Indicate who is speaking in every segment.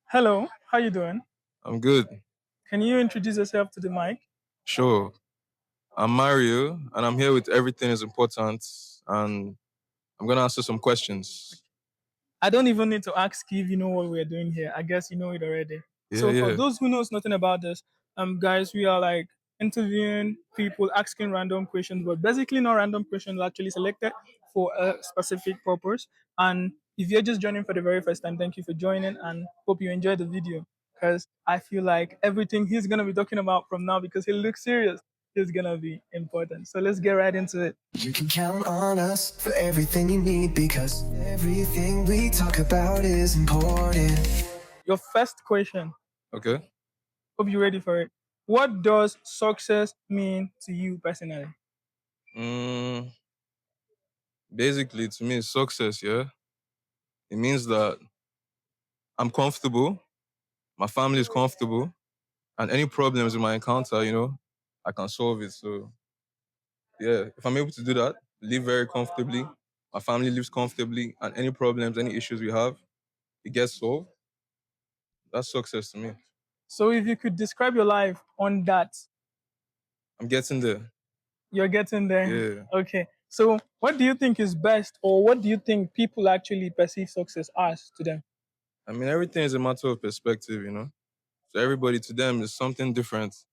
Speaker 1: Hello, how you doing?
Speaker 2: I'm good.
Speaker 1: Can you introduce yourself to the mic?
Speaker 2: Sure. I'm Mario, and I'm here with Everything is Important, and I'm gonna answer some questions.
Speaker 1: I don't even need to ask you if you know what we're doing here. I guess you know it already.
Speaker 2: Yeah,
Speaker 1: So for
Speaker 2: yeah.
Speaker 1: those who knows nothing about this, guys, we are like interviewing people, asking random questions, but basically not random questions actually selected for a specific purpose. And if you're just joining for the very first time, thank you for joining and hope you enjoy the video. Because I feel like everything he's gonna be talking about from now, because he looks serious, is gonna be important. So let's get right into it.
Speaker 3: You can count on us for everything you need because everything we talk about is important.
Speaker 1: Your first question.
Speaker 2: Okay.
Speaker 1: Hope you're ready for it. What does success mean to you personally?
Speaker 2: Mm, Basically, to me, success, yeah, it means that I'm comfortable, my family is comfortable, and any problems in my encounter, I can solve it. So, yeah, if I'm able to do that, live very comfortably, my family lives comfortably, and any problems, any issues we have, it gets solved. That's success to me.
Speaker 1: So, if you could describe your life on that,
Speaker 2: I'm getting there.
Speaker 1: you're getting there.
Speaker 2: Yeah.
Speaker 1: Okay. So, what do you think is best, or what do you think people actually perceive success as to them?
Speaker 2: I mean, everything is a matter of perspective, So everybody to them is something different.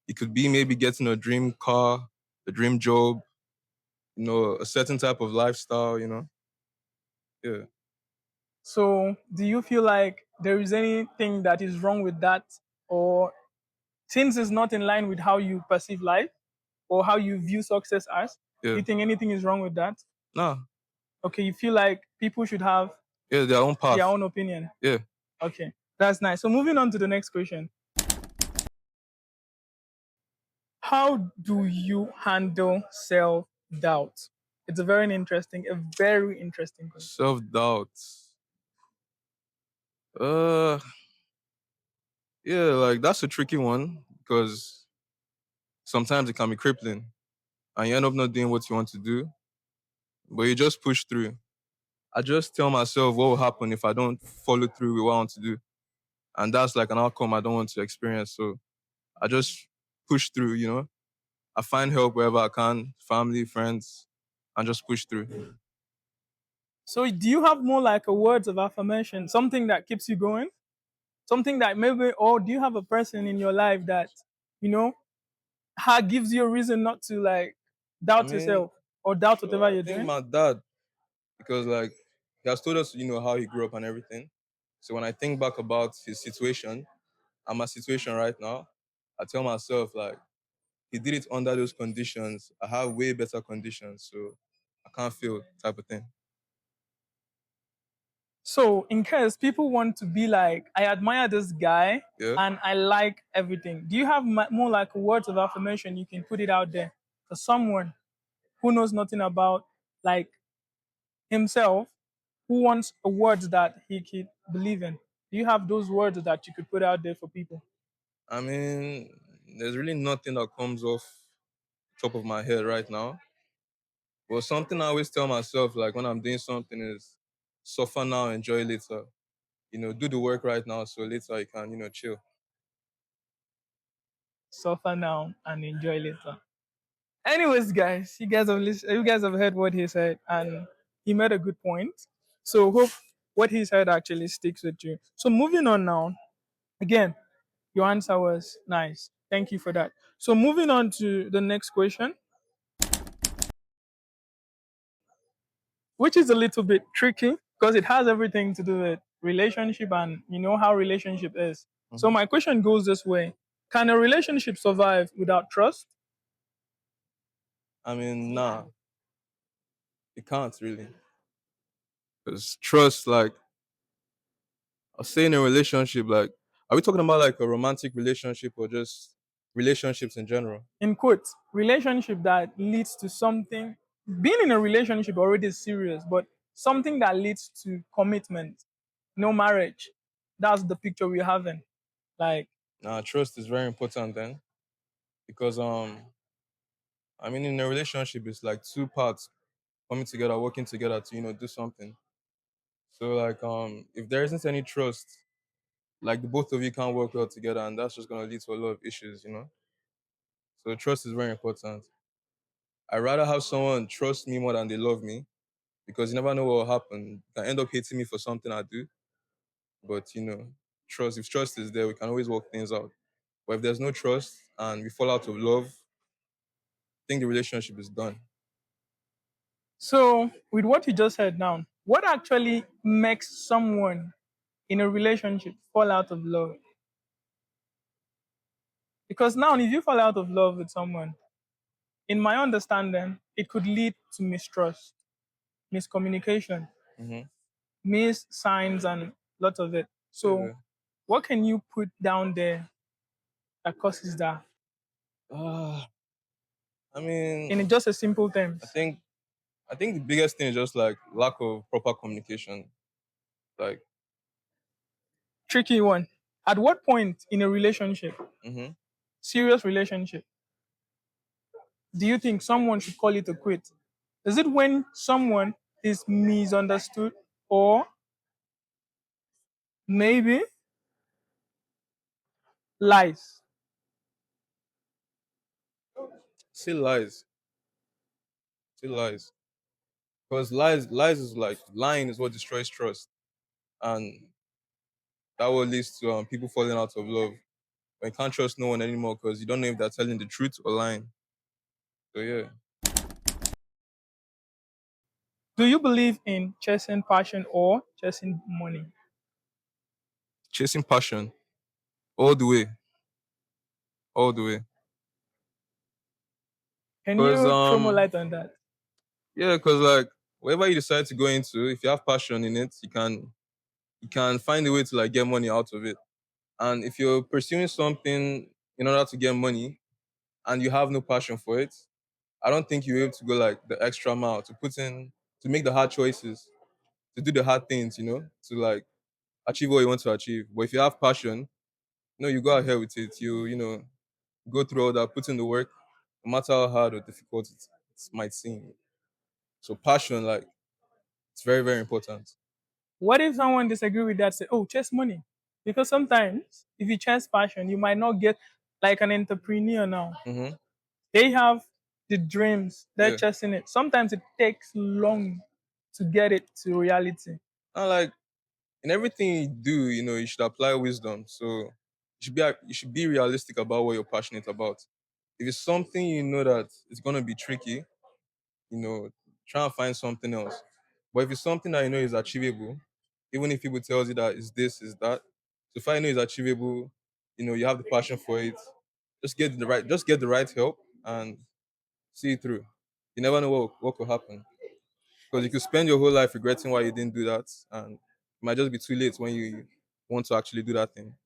Speaker 2: It could be maybe getting a dream car, a dream job, a certain type of lifestyle, Yeah.
Speaker 1: So, do you feel like there is anything that is wrong with that, or since it's not in line with how you perceive life or how you view success as, do
Speaker 2: Yeah.
Speaker 1: you think anything is wrong with that?
Speaker 2: Nah.
Speaker 1: Okay, you feel like people should have
Speaker 2: Yeah, their own
Speaker 1: their
Speaker 2: path.
Speaker 1: own opinion.
Speaker 2: Yeah.
Speaker 1: Okay, that's nice. So moving on to the next question. How do you handle self-doubt? It's a very interesting question.
Speaker 2: Self-doubt. Uh yeah, like that's a tricky one because sometimes it can be crippling and you end up not doing what you want to do, but you just push through. I just tell myself what will happen if I don't follow through with what I want to do. And that's like an outcome I don't want to experience. So I just push through. I find help wherever I can, family, friends, and just push through.
Speaker 1: So do you have more like a words of affirmation, something that keeps you going? Something that maybe, or do you have a person in your life that, you know, gives you a reason not to like
Speaker 2: I
Speaker 1: doubt
Speaker 2: mean,
Speaker 1: yourself or doubt whatever
Speaker 2: sure, I
Speaker 1: you're
Speaker 2: think
Speaker 1: doing?
Speaker 2: my dad, because like he has told us, how he grew up and everything. So when I think back about his situation and my situation right now, I tell myself like he did it under those conditions. I have way better conditions, so I can't feel type of thing.
Speaker 1: So, in case people want to be like, I admire this guy
Speaker 2: Yeah.
Speaker 1: and I like everything, do you have more like words of affirmation you can put it out there for someone who knows nothing about like himself, who wants a words that he could believe in? Do you have those words that you could put out there for people?
Speaker 2: I mean, there's really nothing that comes off top of my head right now. But something I always tell myself, like when I'm doing something, is suffer now, enjoy later. Do the work right now, so later you can, chill.
Speaker 1: Suffer now and enjoy later. Anyways, guys, you guys have heard what he said, and he made a good point. So hope what he said actually sticks with you. So moving on now. Again, your answer was nice. Thank you for that. So moving on to the next question, which is a little bit tricky because it has everything to do with relationship and you know how relationship is. So
Speaker 2: Mhm.
Speaker 1: my question goes this way: can a relationship survive without trust?
Speaker 2: I mean, nah, it can't really. Because trust, like, I say in a relationship, like, are we talking about like a romantic relationship or just relationships in general?
Speaker 1: In quotes, relationship that leads to something. Being in a relationship already is serious, but something that leads to commitment, no marriage. That's the picture we're having. Like,
Speaker 2: Nah, trust is very important then. Because I mean in a relationship it's like two parts coming together, working together to, do something. So like if there isn't any trust, like the both of you can't work well together, and that's just gonna lead to a lot of issues, you know. So trust is very important. I'd rather have someone trust me more than they love me because you never know what will happen. You can end up hating me for something I do, but you know, trust. If trust is there, we can always work things out. But if there's no trust and we fall out of love, I think the relationship is done.
Speaker 1: So, with what you just said now, what actually makes someone in a relationship fall out of love? Because now, if you fall out of love with someone, in my understanding, it could lead to mistrust, miscommunication,
Speaker 2: Hmm.
Speaker 1: missed signs, and lots of it. So,
Speaker 2: Yeah.
Speaker 1: what can you put down there that causes that?
Speaker 2: Uh, I mean,
Speaker 1: In just a simple
Speaker 2: I
Speaker 1: terms,
Speaker 2: think I think the biggest thing is just like lack of proper communication. Like,
Speaker 1: tricky one. At what point in a relationship,
Speaker 2: hmm
Speaker 1: serious relationship, do you think someone should call it a quit? Is it when someone is misunderstood, or maybe lies?
Speaker 2: still lies, still lies. Because lies is like lying is what destroys trust, and that what leads to people falling out of love. When you can't trust no one anymore because you don't know if they're telling the truth or lying. So yeah,
Speaker 1: Do you believe in chasing passion or chasing money?
Speaker 2: chasing passion all the way, all the way.
Speaker 1: Can
Speaker 2: Cause
Speaker 1: you throw more light on that?
Speaker 2: yeah, cause like whatever you decide to go into, if you have passion in it, you can find a way to like get money out of it. And if you're pursuing something in order to get money and you have no passion for it, I don't think you're able to go like the extra mile to put in to make the hard choices, to do the hard things, you know, to like achieve what you want to achieve. But if you have passion, you go ahead with it. You go through all that, put in the work, no matter how hard or difficult it might seem. So passion, like, it's very, very important.
Speaker 1: What if someone disagree with that? Say, oh, chase money, because sometimes if you chase passion, you might not get like an entrepreneur now.
Speaker 2: Hmm.
Speaker 1: They have the dreams, they're
Speaker 2: Yeah.
Speaker 1: chasing it. Sometimes it takes long to get it to reality.
Speaker 2: And like in everything you do, you should apply wisdom. So you should be realistic about what you're passionate about. If it's something you know that it's gonna be tricky, you know, try and find something else. But if it's something that you know is achievable, even if people tells you that is this, is that, so if I know it's achievable, you have the passion for it, just get the right help and see it through. You never know what could happen. Because you could spend your whole life regretting why you didn't do that, and it might just be too late when you want to actually do that thing.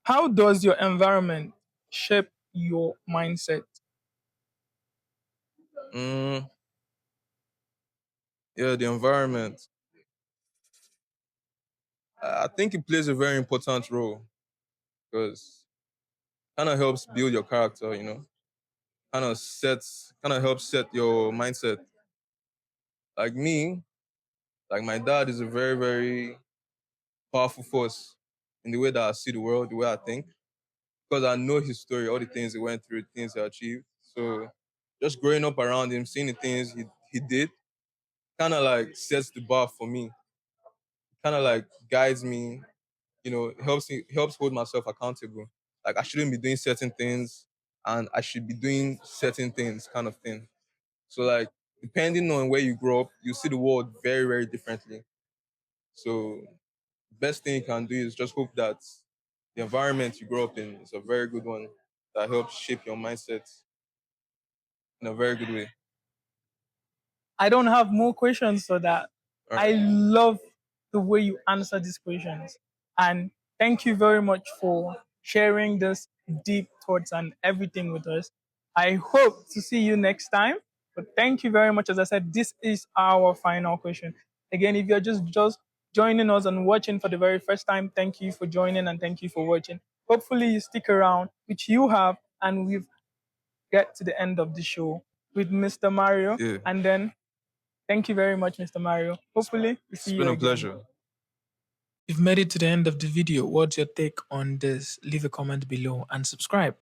Speaker 1: How does your environment shape your mindset?
Speaker 2: Mm, yeah, the environment. I think it plays a very important role because kind of helps build your character, kind of helps set your mindset. Like me, like my dad is a very, very powerful force in the way that I see the world, the way I think, because I know his story, all the things he went through, the things he achieved. So just growing up around him, seeing the things he did, kind of like sets the bar for me, kind of like guides me, helps hold myself accountable. Like I shouldn't be doing certain things and I should be doing certain things, kind of thing. So like depending on where you grow up, you see the world very, very differently. So best thing you can do is just hope that the environment you grow up in is a very good one that helps shape your mindset in a very good way.
Speaker 1: I don't have more questions for that.
Speaker 2: All
Speaker 1: I
Speaker 2: right.
Speaker 1: love the way you answer these questions. And thank you very much for sharing this deep thoughts and everything with us. I hope to see you next time. But thank you very much. As I said, this is our final question. Again, if you're just joining us and watching for the very first time, thank you for joining and thank you for watching. Hopefully you stick around, which you have, and we've get to the end of the show with Mr. Mario.
Speaker 2: Yeah.
Speaker 1: And then Thank you very much, Mr. Mario. Hopefully, we
Speaker 2: It's
Speaker 1: see you
Speaker 2: been a
Speaker 1: again.
Speaker 2: pleasure.
Speaker 4: You've made it to the end of the video. What's your take on this? Leave a comment below and subscribe.